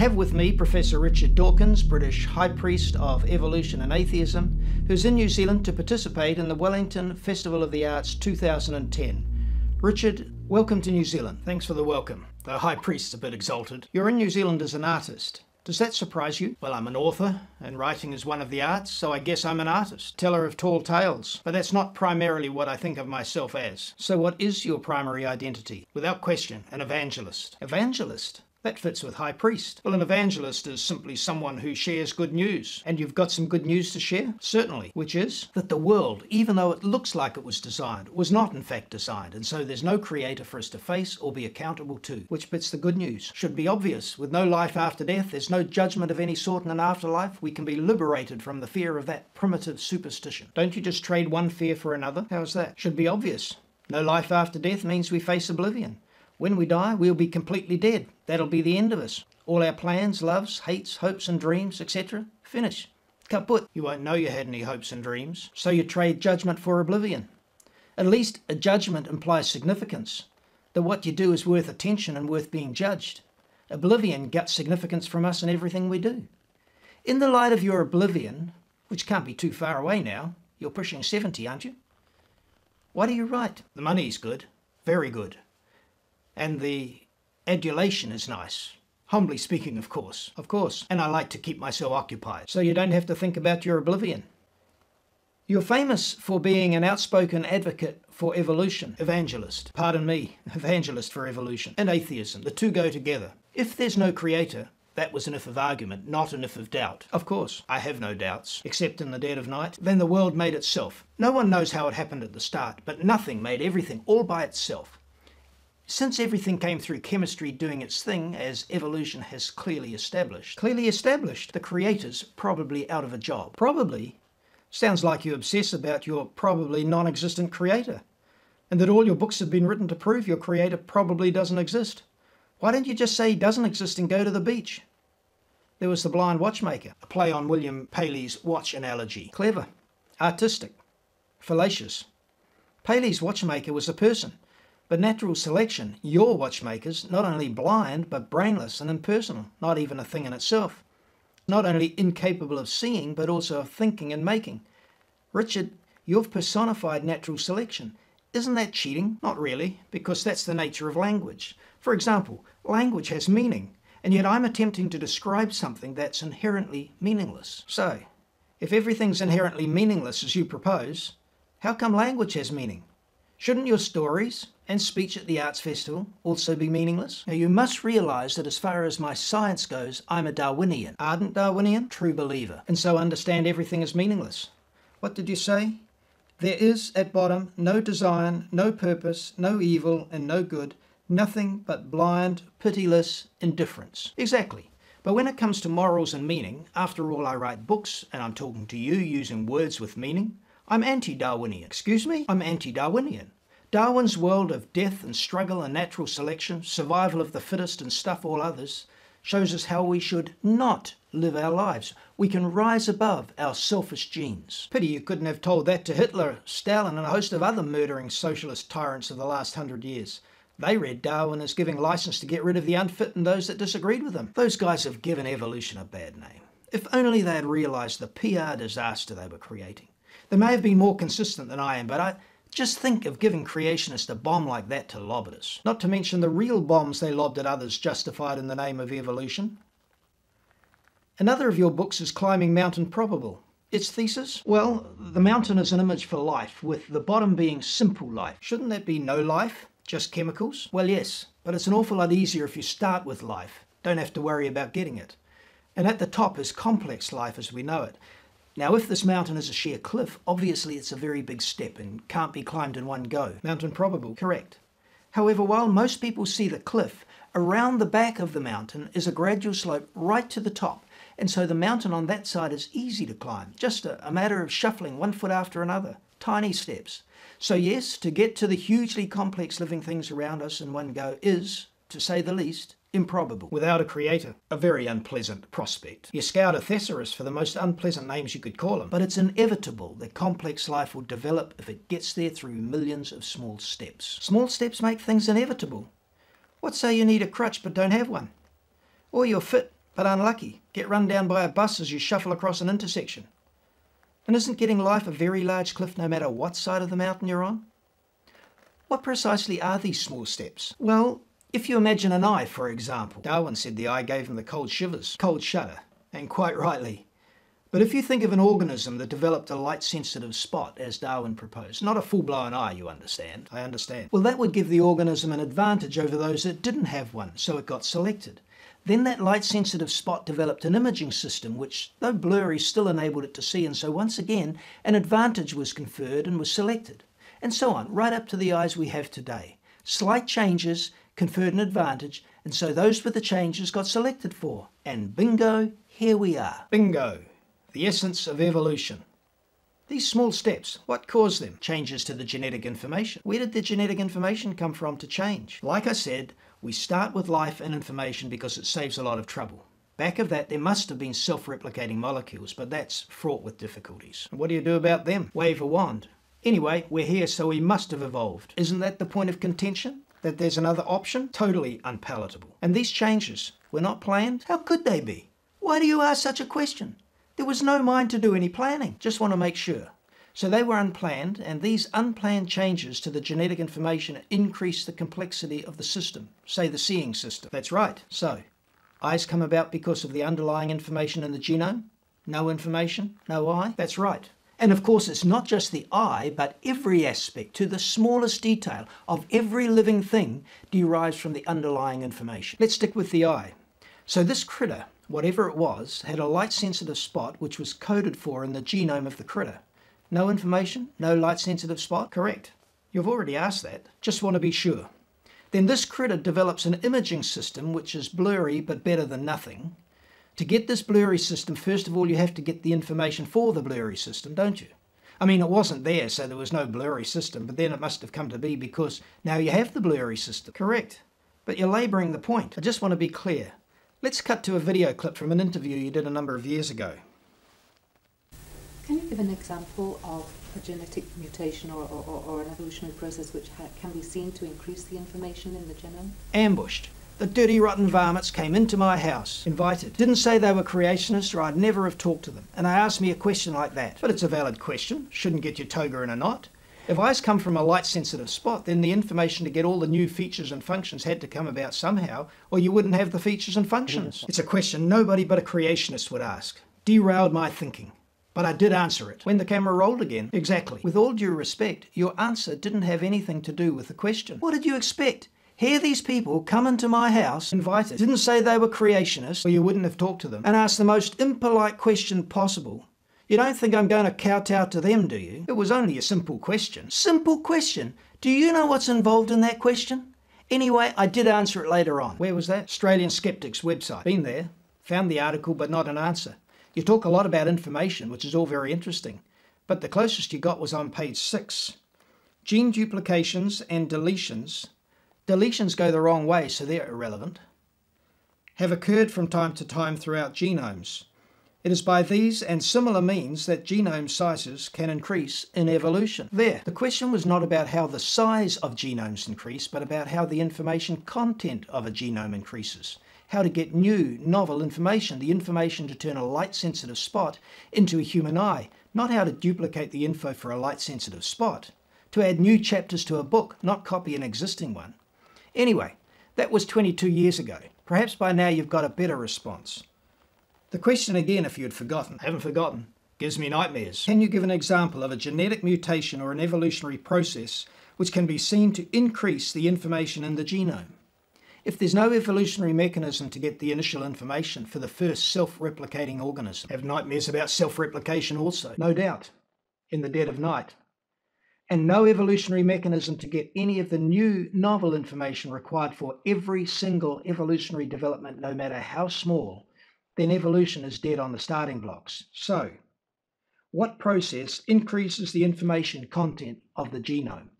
have with me Professor Richard Dawkins, British High Priest of Evolution and Atheism, who's in New Zealand to participate in the Wellington Festival of the Arts 2010. Richard, welcome to New Zealand. Thanks for the welcome. The High Priest's a bit exalted. You're in New Zealand as an artist. Does that surprise you? Well, I'm an author, and writing is one of the arts, so I guess I'm an artist, teller of tall tales. But that's not primarily what I think of myself as. So what is your primary identity? Without question, an evangelist. Evangelist? That fits with High Priest. Well, an evangelist is simply someone who shares good news. And you've got some good news to share? Certainly. Which is that the world, even though it looks like it was designed, was not in fact designed. And so there's no creator for us to face or be accountable to. Which bit's the good news? Should be obvious. With no life after death, there's no judgment of any sort in an afterlife. We can be liberated from the fear of that primitive superstition. Don't you just trade one fear for another? How's that? Should be obvious. No life after death means we face oblivion. When we die, we'll be completely dead. That'll be the end of us. All our plans, loves, hates, hopes and dreams, etc. Finish. Kaput. You won't know you had any hopes and dreams. So you trade judgment for oblivion. At least a judgment implies significance. That what you do is worth attention and worth being judged. Oblivion gets significance from us in everything we do. In the light of your oblivion, which can't be too far away now, you're pushing 70, aren't you? Why do you write? The money's good. Very good. And the adulation is nice. Humbly speaking, of course. Of course. And I like to keep myself occupied, so you don't have to think about your oblivion. You're famous for being an outspoken advocate for evolution. Evangelist. Pardon me. Evangelist for evolution. And atheism. The two go together. If there's no creator, that was an if of argument, not an if of doubt. Of course, I have no doubts, except in the dead of night. Then the world made itself. No one knows how it happened at the start, but nothing made everything all by itself. Since everything came through chemistry doing its thing, as evolution has clearly established, the creator's probably out of a job. Probably sounds like you obsess about your probably non-existent creator, and that all your books have been written to prove your creator probably doesn't exist. Why don't you just say he doesn't exist and go to the beach? There was The Blind Watchmaker, a play on William Paley's watch analogy. Clever, artistic, fallacious. Paley's watchmaker was a person. But natural selection, your watchmaker's not only blind, but brainless and impersonal, not even a thing in itself. Not only incapable of seeing, but also of thinking and making. Richard, you've personified natural selection. Isn't that cheating? Not really, because that's the nature of language. For example, language has meaning, and yet I'm attempting to describe something that's inherently meaningless. So, if everything's inherently meaningless as you propose, how come language has meaning? Shouldn't your stories and speech at the Arts Festival also be meaningless? Now you must realise that as far as my science goes, I'm a Darwinian. Ardent Darwinian, true believer, and so understand everything is meaningless. What did you say? There is, at bottom, no design, no purpose, no evil, and no good, nothing but blind, pitiless indifference. Exactly. But when it comes to morals and meaning, after all I write books, and I'm talking to you using words with meaning, I'm anti-Darwinian. Excuse me? I'm anti-Darwinian. Darwin's world of death and struggle and natural selection, survival of the fittest and stuff all others, shows us how we should not live our lives. We can rise above our selfish genes. Pity you couldn't have told that to Hitler, Stalin and a host of other murdering socialist tyrants of the last 100 years. They read Darwin as giving license to get rid of the unfit and those that disagreed with them. Those guys have given evolution a bad name. If only they had realised the PR disaster they were creating. They may have been more consistent than I am, but I just think of giving creationists a bomb like that to lob at us. Not to mention the real bombs they lobbed at others justified in the name of evolution. Another of your books is Climbing Mount Improbable. Its thesis? Well, the mountain is an image for life, with the bottom being simple life. Shouldn't that be no life? Just chemicals? Well, yes, but it's an awful lot easier if you start with life. Don't have to worry about getting it. And at the top is complex life as we know it. Now, if this mountain is a sheer cliff, obviously it's a very big step and can't be climbed in one go. Mount Improbable, correct. However, while most people see the cliff, around the back of the mountain is a gradual slope right to the top, and so the mountain on that side is easy to climb, just a matter of shuffling one foot after another, tiny steps. So yes, to get to the hugely complex living things around us in one go is, to say the least, improbable. Without a creator, a very unpleasant prospect. You scout a thesaurus for the most unpleasant names you could call them, but it's inevitable that complex life will develop if it gets there through millions of small steps. Small steps make things inevitable. What say you need a crutch but don't have one? Or you're fit but unlucky, get run down by a bus as you shuffle across an intersection. And isn't getting life a very large cliff no matter what side of the mountain you're on? What precisely are these small steps? Well, if you imagine an eye, for example. Darwin said the eye gave him the cold shivers, cold shudder, and quite rightly. But if you think of an organism that developed a light-sensitive spot, as Darwin proposed, not a full-blown eye, you understand. I understand. Well, that would give the organism an advantage over those that didn't have one, so it got selected. Then that light-sensitive spot developed an imaging system which, though blurry, still enabled it to see, and so once again, an advantage was conferred and was selected. And so on, right up to the eyes we have today. Slight changes conferred an advantage, and so those with the changes got selected for. And bingo, here we are. Bingo, the essence of evolution. These small steps, what caused them? Changes to the genetic information. Where did the genetic information come from to change? Like I said, we start with life and information because it saves a lot of trouble. Back of that, there must have been self-replicating molecules, but that's fraught with difficulties. And what do you do about them? Wave a wand. Anyway, we're here, so we must have evolved. Isn't that the point of contention? That there's another option? Totally unpalatable. And these changes were not planned? How could they be? Why do you ask such a question? There was no mind to do any planning. Just want to make sure. So they were unplanned, and these unplanned changes to the genetic information increase the complexity of the system, say the seeing system. That's right. So, eyes come about because of the underlying information in the genome? No information, no eye? That's right. And of course, it's not just the eye, but every aspect, to the smallest detail of every living thing, derives from the underlying information. Let's stick with the eye. So this critter, whatever it was, had a light-sensitive spot which was coded for in the genome of the critter. No information? No light-sensitive spot? Correct. You've already asked that. Just want to be sure. Then this critter develops an imaging system which is blurry but better than nothing. To get this blurry system, first of all, you have to get the information for the blurry system, don't you? I mean, it wasn't there, so there was no blurry system, but then it must have come to be because now you have the blurry system. Correct. But you're labouring the point. I just want to be clear. Let's cut to a video clip from an interview you did a number of years ago. Can you give an example of a genetic mutation or an evolutionary process which can be seen to increase the information in the genome? Ambushed. The dirty rotten varmints came into my house, invited. Didn't say they were creationists or I'd never have talked to them. And they asked me a question like that. But it's a valid question. Shouldn't get your toga in a knot. If eyes come from a light-sensitive spot, then the information to get all the new features and functions had to come about somehow, or you wouldn't have the features and functions. It's a question nobody but a creationist would ask. Derailed my thinking. But I did answer it. When the camera rolled again. Exactly. With all due respect, your answer didn't have anything to do with the question. What did you expect? Here these people come into my house, invited, didn't say they were creationists, or you wouldn't have talked to them, and asked the most impolite question possible. You don't think I'm going to kowtow to them, do you? It was only a simple question. Simple question? Do you know what's involved in that question? Anyway, I did answer it later on. Where was that? Australian Skeptics website. Been there. Found the article, but not an answer. You talk a lot about information, which is all very interesting, but the closest you got was on page 6. Gene duplications and deletions. Deletions go the wrong way, so they're irrelevant. Have occurred from time to time throughout genomes. It is by these and similar means that genome sizes can increase in evolution. There, the question was not about how the size of genomes increase, but about how the information content of a genome increases. How to get new, novel information, the information to turn a light-sensitive spot into a human eye, not how to duplicate the info for a light-sensitive spot. To add new chapters to a book, not copy an existing one. Anyway, that was 22 years ago. Perhaps by now you've got a better response. The question again, if you'd forgotten, haven't forgotten, gives me nightmares. Can you give an example of a genetic mutation or an evolutionary process which can be seen to increase the information in the genome? If there's no evolutionary mechanism to get the initial information for the first self-replicating organism, have nightmares about self-replication also, no doubt, in the dead of night. And no evolutionary mechanism to get any of the new novel information required for every single evolutionary development, no matter how small, then evolution is dead on the starting blocks. So, what process increases the information content of the genome?